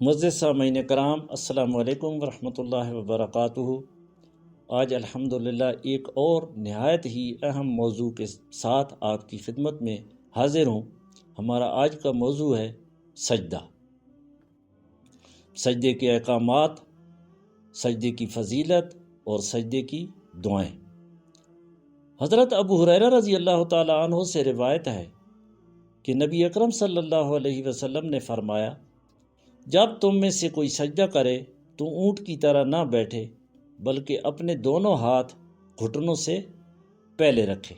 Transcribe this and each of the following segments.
معزز سامعین کرام، السلام علیکم ورحمۃ اللہ وبرکاتہ۔ آج الحمدللہ ایک اور نہایت ہی اہم موضوع کے ساتھ آپ کی خدمت میں حاضر ہوں۔ ہمارا آج کا موضوع ہے سجدہ، سجدے کے احکامات، سجدے کی فضیلت اور سجدے کی دعائیں۔ حضرت ابو ہریرہ رضی اللہ تعالی عنہ سے روایت ہے کہ نبی اکرم صلی اللہ علیہ وسلم نے فرمایا، جب تم میں سے کوئی سجدہ کرے تو اونٹ کی طرح نہ بیٹھے بلکہ اپنے دونوں ہاتھ گھٹنوں سے پہلے رکھے۔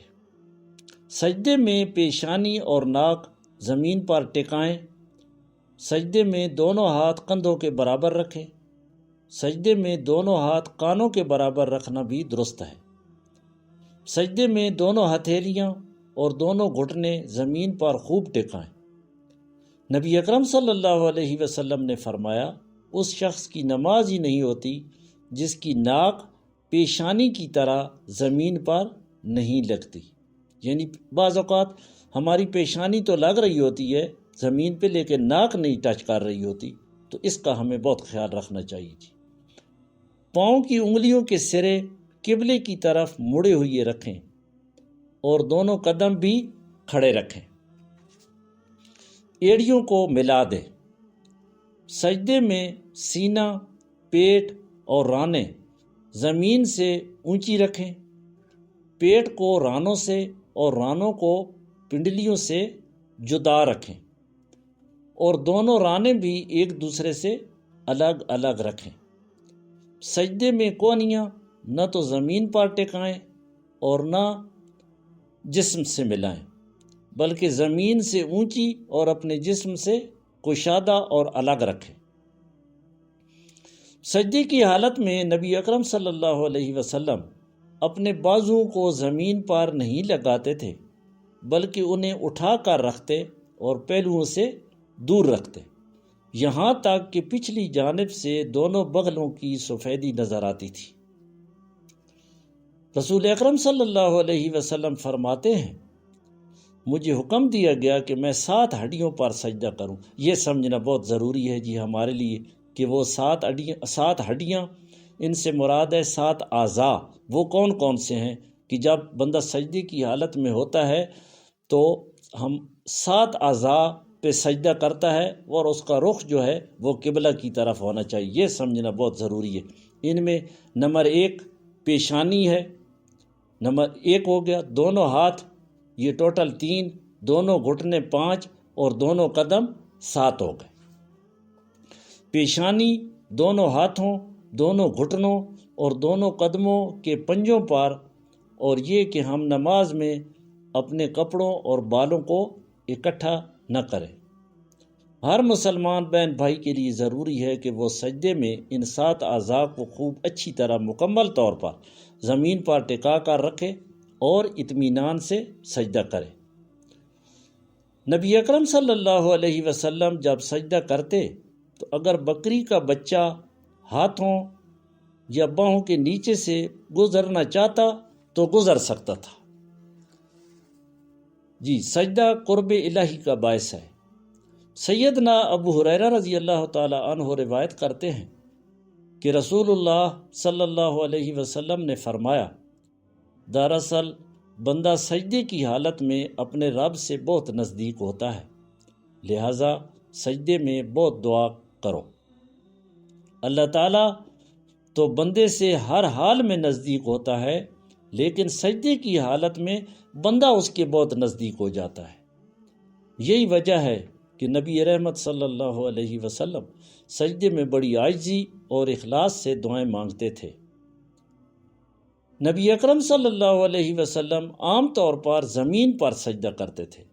سجدے میں پیشانی اور ناک زمین پر ٹکائیں۔ سجدے میں دونوں ہاتھ کندھوں کے برابر رکھیں۔ سجدے میں دونوں ہاتھ کانوں کے برابر رکھنا بھی درست ہے۔ سجدے میں دونوں ہتھیلیاں اور دونوں گھٹنے زمین پر خوب ٹکائیں۔ نبی اکرم صلی اللہ علیہ وسلم نے فرمایا، اس شخص کی نماز ہی نہیں ہوتی جس کی ناک پیشانی کی طرح زمین پر نہیں لگتی۔ یعنی بعض اوقات ہماری پیشانی تو لگ رہی ہوتی ہے زمین پہ، لیکن ناک نہیں ٹچ کر رہی ہوتی، تو اس کا ہمیں بہت خیال رکھنا چاہیے جی۔ پاؤں کی انگلیوں کے سرے قبلے کی طرف مڑے ہوئے رکھیں اور دونوں قدم بھی کھڑے رکھیں۔ ایڑیوں کو ملا دیں۔ سجدے میں سینہ، پیٹ اور رانیں زمین سے اونچی رکھیں۔ پیٹ کو رانوں سے اور رانوں کو پنڈلیوں سے جدا رکھیں اور دونوں رانیں بھی ایک دوسرے سے الگ الگ رکھیں۔ سجدے میں کونیاں نہ تو زمین پر ٹکائیں اور نہ جسم سے ملائیں، بلکہ زمین سے اونچی اور اپنے جسم سے کشادہ اور الگ رکھیں۔ سجدے کی حالت میں نبی اکرم صلی اللہ علیہ وسلم اپنے بازوؤں کو زمین پر نہیں لگاتے تھے، بلکہ انہیں اٹھا کر رکھتے اور پہلوؤں سے دور رکھتے، یہاں تک کہ پچھلی جانب سے دونوں بغلوں کی سفیدی نظر آتی تھی۔ رسول اکرم صلی اللہ علیہ وسلم فرماتے ہیں، مجھے حکم دیا گیا کہ میں 7 ہڈیوں پر سجدہ کروں۔ یہ سمجھنا بہت ضروری ہے جی ہمارے لیے کہ وہ 7 ہڈیاں ان سے مراد ہے 7 اعضاء۔ وہ کون کون سے ہیں کہ جب بندہ سجدے کی حالت میں ہوتا ہے تو ہم 7 اعضاء پہ سجدہ کرتا ہے اور اس کا رخ جو ہے وہ قبلہ کی طرف ہونا چاہیے۔ یہ سمجھنا بہت ضروری ہے۔ ان میں نمبر 1 پیشانی ہے، نمبر 1 ہو گیا دونوں ہاتھ، یہ ٹوٹل 3، دونوں گھٹنے 5 اور دونوں قدم 7 ہو گئے۔ پیشانی دونوں ہاتھوں، دونوں گھٹنوں اور دونوں قدموں کے پنجوں پر، اور یہ کہ ہم نماز میں اپنے کپڑوں اور بالوں کو اکٹھا نہ کریں۔ ہر مسلمان بہن بھائی کے لیے ضروری ہے کہ وہ سجدے میں ان 7 اعضاء کو خوب اچھی طرح مکمل طور پر زمین پر ٹکا کر رکھے اور اطمینان سے سجدہ کرے۔ نبی اکرم صلی اللہ علیہ وسلم جب سجدہ کرتے تو اگر بکری کا بچہ ہاتھوں یا باہوں کے نیچے سے گزرنا چاہتا تو گزر سکتا تھا جی۔ سجدہ قرب الہی کا باعث ہے۔ سیدنا ابو ہریرہ رضی اللہ تعالی عنہ روایت کرتے ہیں کہ رسول اللہ صلی اللہ علیہ وسلم نے فرمایا، دراصل بندہ سجدے کی حالت میں اپنے رب سے بہت نزدیک ہوتا ہے، لہٰذا سجدے میں بہت دعا کرو۔ اللہ تعالیٰ تو بندے سے ہر حال میں نزدیک ہوتا ہے، لیکن سجدے کی حالت میں بندہ اس کے بہت نزدیک ہو جاتا ہے۔ یہی وجہ ہے کہ نبی رحمت صلی اللہ علیہ وسلم سجدے میں بڑی عاجزی اور اخلاص سے دعائیں مانگتے تھے۔ نبی اکرم صلی اللہ علیہ وسلم عام طور پر زمین پر سجدہ کرتے تھے،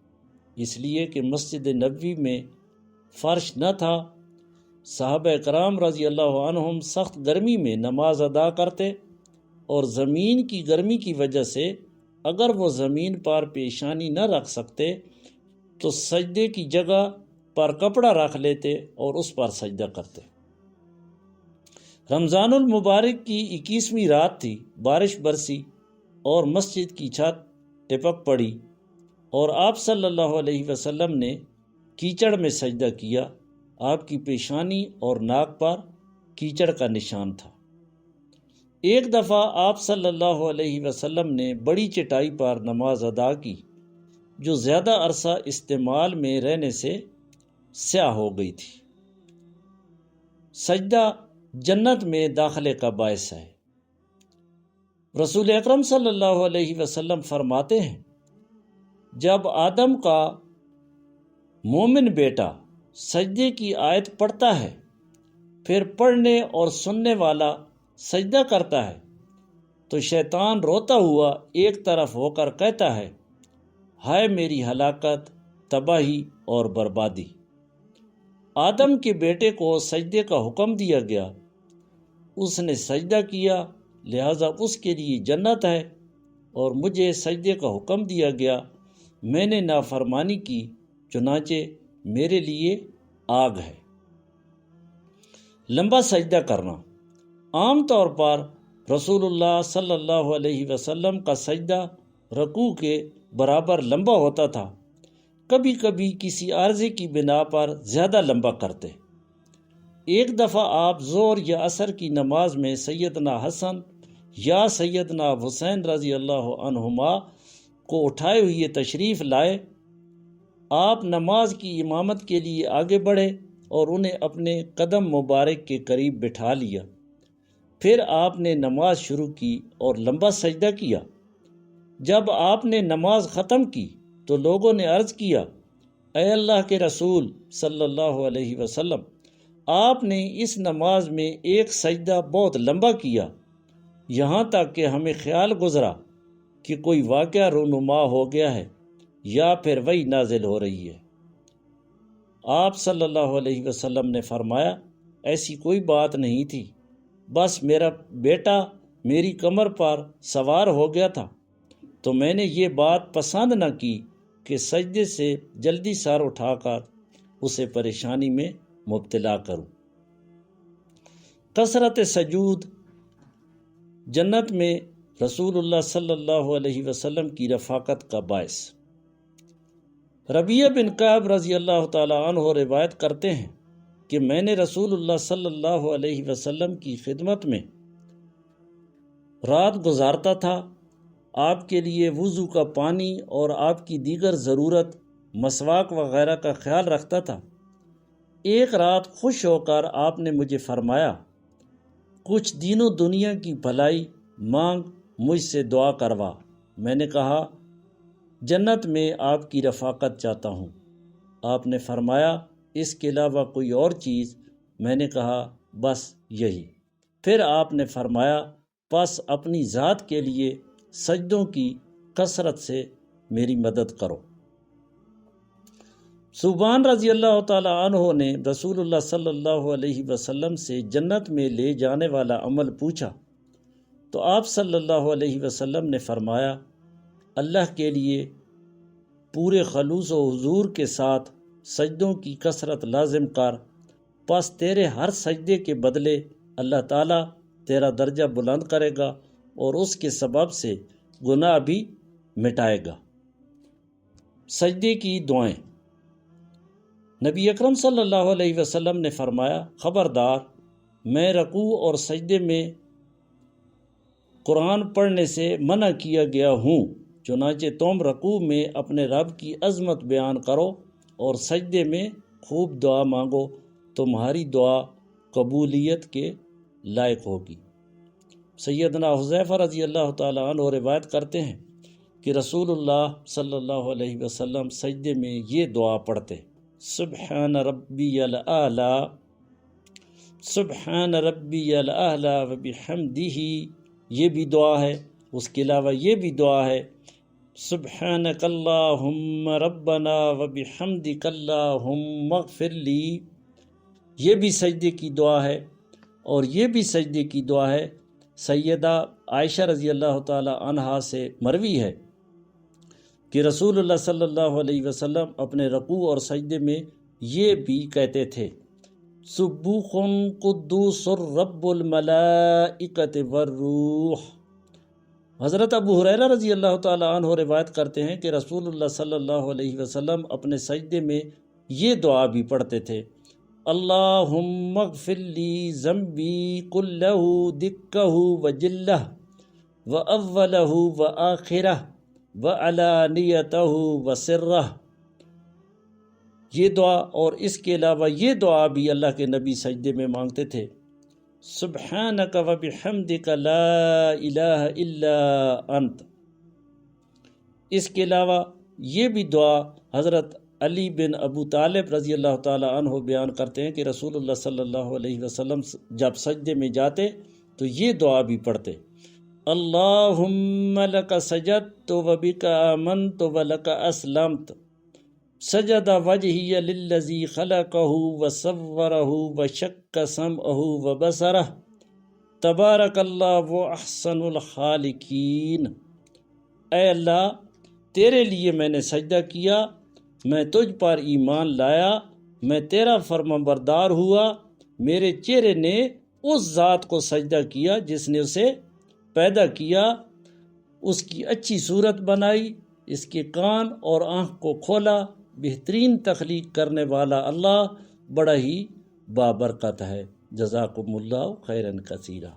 اس لیے کہ مسجد نبوی میں فرش نہ تھا۔ صحابہ کرام رضی اللہ عنہم سخت گرمی میں نماز ادا کرتے اور زمین کی گرمی کی وجہ سے اگر وہ زمین پر پیشانی نہ رکھ سکتے تو سجدے کی جگہ پر کپڑا رکھ لیتے اور اس پر سجدہ کرتے۔ رمضان المبارک کی 21ویں رات تھی، بارش برسی اور مسجد کی چھت ٹپک پڑی اور آپ صلی اللہ علیہ وسلم نے کیچڑ میں سجدہ کیا۔ آپ کی پیشانی اور ناک پر کیچڑ کا نشان تھا۔ ایک دفعہ آپ صلی اللہ علیہ وسلم نے بڑی چٹائی پر نماز ادا کی جو زیادہ عرصہ استعمال میں رہنے سے سیاہ ہو گئی تھی۔ سجدہ جنت میں داخلے کا باعث ہے۔ رسول اکرم صلی اللہ علیہ وسلم فرماتے ہیں، جب آدم کا مومن بیٹا سجدے کی آیت پڑھتا ہے پھر پڑھنے اور سننے والا سجدہ کرتا ہے تو شیطان روتا ہوا ایک طرف ہو کر کہتا ہے، ہائے میری ہلاکت، تباہی اور بربادی۔ آدم کے بیٹے کو سجدے کا حکم دیا گیا، اس نے سجدہ کیا، لہذا اس کے لیے جنت ہے، اور مجھے سجدے کا حکم دیا گیا، میں نے نافرمانی کی، چنانچہ میرے لیے آگ ہے۔ لمبا سجدہ کرنا۔ عام طور پر رسول اللہ صلی اللہ علیہ وسلم کا سجدہ رکوع کے برابر لمبا ہوتا تھا، کبھی کبھی کسی عارضے کی بنا پر زیادہ لمبا کرتے۔ ایک دفعہ آپ ظہر یا عصر کی نماز میں سیدنا حسن یا سیدنا حسین رضی اللہ عنہما کو اٹھائے ہوئے تشریف لائے۔ آپ نماز کی امامت کے لیے آگے بڑھے اور انہیں اپنے قدم مبارک کے قریب بٹھا لیا۔ پھر آپ نے نماز شروع کی اور لمبا سجدہ کیا۔ جب آپ نے نماز ختم کی تو لوگوں نے عرض کیا، اے اللہ کے رسول صلی اللہ علیہ وسلم، آپ نے اس نماز میں ایک سجدہ بہت لمبا کیا، یہاں تک کہ ہمیں خیال گزرا کہ کوئی واقعہ رونما ہو گیا ہے یا پھر وحی نازل ہو رہی ہے۔ آپ صلی اللہ علیہ وسلم نے فرمایا، ایسی کوئی بات نہیں تھی، بس میرا بیٹا میری کمر پر سوار ہو گیا تھا تو میں نے یہ بات پسند نہ کی کہ سجدے سے جلدی سر اٹھا کر اسے پریشانی میں مبتلا کروں۔ کثرت سجود جنت میں رسول اللہ صلی اللہ علیہ وسلم کی رفاقت کا باعث۔ ربیعہ بن کعب رضی اللہ تعالی عنہ روایت کرتے ہیں کہ میں نے رسول اللہ صلی اللہ علیہ وسلم کی خدمت میں رات گزارتا تھا، آپ کے لیے وضو کا پانی اور آپ کی دیگر ضرورت مسواک وغیرہ کا خیال رکھتا تھا۔ ایک رات خوش ہو کر آپ نے مجھے فرمایا، کچھ دینوں دنیا کی بھلائی مانگ، مجھ سے دعا کروا۔ میں نے کہا، جنت میں آپ کی رفاقت چاہتا ہوں۔ آپ نے فرمایا، اس کے علاوہ کوئی اور چیز؟ میں نے کہا، بس یہی۔ پھر آپ نے فرمایا، پس اپنی ذات کے لیے سجدوں کی کثرت سے میری مدد کرو۔ ثوبان رضی اللہ تعالی عنہ نے رسول اللہ صلی اللہ علیہ وسلم سے جنت میں لے جانے والا عمل پوچھا تو آپ صلی اللہ علیہ وسلم نے فرمایا، اللہ کے لیے پورے خلوص و حضور کے ساتھ سجدوں کی کثرت لازم کر، پس تیرے ہر سجدے کے بدلے اللہ تعالیٰ تیرا درجہ بلند کرے گا اور اس کے سبب سے گناہ بھی مٹائے گا۔ سجدے کی دعائیں۔ نبی اکرم صلی اللہ علیہ وسلم نے فرمایا، خبردار، میں رکوع اور سجدے میں قرآن پڑھنے سے منع کیا گیا ہوں، چنانچہ تم رکوع میں اپنے رب کی عظمت بیان کرو اور سجدے میں خوب دعا مانگو، تمہاری دعا قبولیت کے لائق ہوگی۔ سیدنا حذیفہ رضی اللہ تعالی عنہ روایت کرتے ہیں کہ رسول اللہ صلی اللہ علیہ وسلم سجدے میں یہ دعا پڑھتے، سبحان ربی الاعلی، سبحان ربی الاعلی وبحمدہ، یہ بھی دعا ہے۔ اس کے علاوہ یہ بھی دعا ہے، سبحانک اللہم ربنا وبحمدک اللہم اغفر لی، یہ بھی سجدے کی دعا ہے۔ اور یہ بھی سجدے کی دعا ہے، سیدہ عائشہ رضی اللہ تعالی عنہا سے مروی ہے کہ رسول اللہ صلی اللہ علیہ وسلم اپنے رکوع اور سجدے میں یہ بھی کہتے تھے، سبوح قدوس رب الملائکۃ والروح۔ حضرت ابو ہریرہ رضی اللہ تعالی عنہ روایت کرتے ہیں کہ رسول اللہ صلی اللہ علیہ وسلم اپنے سجدے میں یہ دعا بھی پڑھتے تھے، اللہم اغفر لی ذنبی کلہ دکہ وجلہ وأولہ وآخرہ وعلانیتہ وسرہ۔ یہ دعا اور اس کے علاوہ یہ دعا بھی اللہ کے نبی سجدے میں مانگتے تھے، سبحانک وبحمدک لا الہ الا انت۔ اس کے علاوہ یہ بھی دعا حضرت علی بن ابو طالب رضی اللہ تعالی عنہ بیان کرتے ہیں کہ رسول اللہ صلی اللہ علیہ وسلم جب سجدے میں جاتے تو یہ دعا بھی پڑھتے، اللہم لک سجدت وبک آمنت ولک اسلمت، سجد وجہی للذی خلقہ وصورہ وشق سمعہ وبصرہ، تبارک اللہ احسن الخالقین۔ اے اللہ، تیرے لیے میں نے سجدہ کیا، میں تجھ پر ایمان لایا، میں تیرا فرمانبردار ہوا، میرے چہرے نے اس ذات کو سجدہ کیا جس نے اسے پیدا کیا، اس کی اچھی صورت بنائی، اس کے کان اور آنکھ کو کھولا۔ بہترین تخلیق کرنے والا اللہ بڑا ہی بابرکت ہے۔ جزاکم اللہ خیرا کثیرا۔